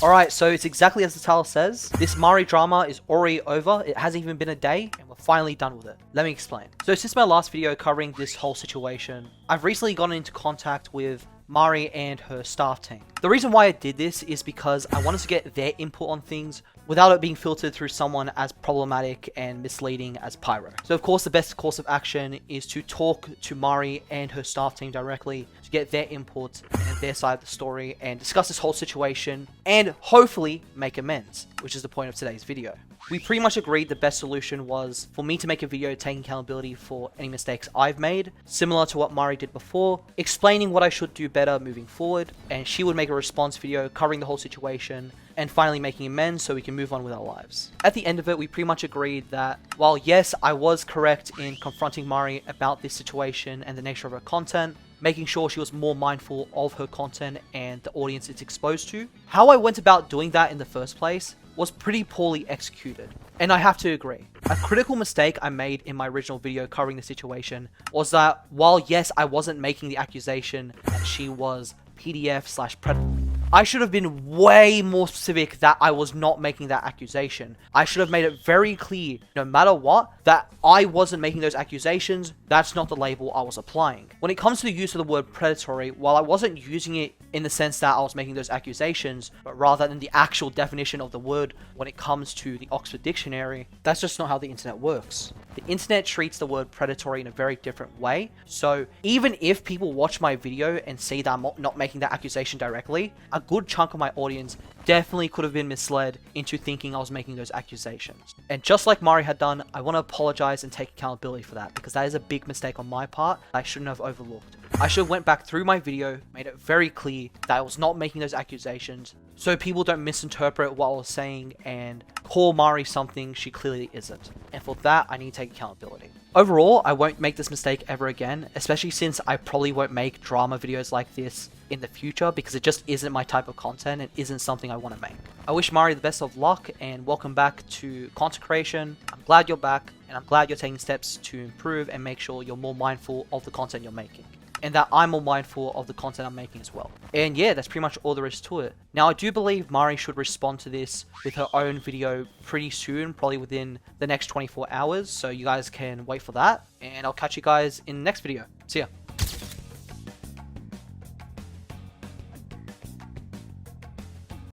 Alright, so it's exactly as the title says. This MARIII drama is already over. It hasn't even been a day, and we're finally done with it. Let me explain. So since my last video covering this whole situation, I've recently gotten into contact with MARIII and her staff team. The reason why I did this is because I wanted to get their input on things without it being filtered through someone as problematic and misleading as Pyro. So of course the best course of action is to talk to MARIII and her staff team directly to get their input and their side of the story and discuss this whole situation and hopefully make amends, which is the point of today's video. We pretty much agreed the best solution was for me to make a video taking accountability for any mistakes I've made, similar to what MARIII did before, explaining what I should do better moving forward, and she would make a response video covering the whole situation and finally making amends so we can move on with our lives. At the end of it, we pretty much agreed that while yes, I was correct in confronting MARIII about this situation and the nature of her content, making sure she was more mindful of her content and the audience it's exposed to, how I went about doing that in the first place was pretty poorly executed. And I have to agree. A critical mistake I made in my original video covering the situation was that while yes, I wasn't making the accusation that she was PDF/predator, I should have been way more specific that I was not making that accusation. I should have made it very clear, no matter what, that I wasn't making those accusations. That's not the label I was applying. When it comes to the use of the word predatory, while I wasn't using it in the sense that I was making those accusations, but rather in the actual definition of the word when it comes to the Oxford Dictionary, that's just not how the internet works. The internet treats the word predatory in a very different way. So even if people watch my video and see that I'm not making that accusation directly, a good chunk of my audience definitely could have been misled into thinking I was making those accusations. And just like MARIII had done, I want to apologize and take accountability for that, because that is a big mistake on my part that I shouldn't have overlooked. I should have went back through my video, made it very clear that I was not making those accusations, so people don't misinterpret what I was saying and call MARIII something she clearly isn't. And for that, I need to take accountability. Overall, I won't make this mistake ever again, especially since I probably won't make drama videos like this in the future because it just isn't my type of content and isn't something I want to make. I wish MARIII the best of luck and welcome back to content creation. I'm glad you're back and I'm glad you're taking steps to improve and make sure you're more mindful of the content you're making, and that I'm more mindful of the content I'm making as well. And yeah, that's pretty much all there is to it. Now, I do believe MARIII should respond to this with her own video pretty soon, probably within the next 24 hours, so you guys can wait for that, and I'll catch you guys in the next video. See ya.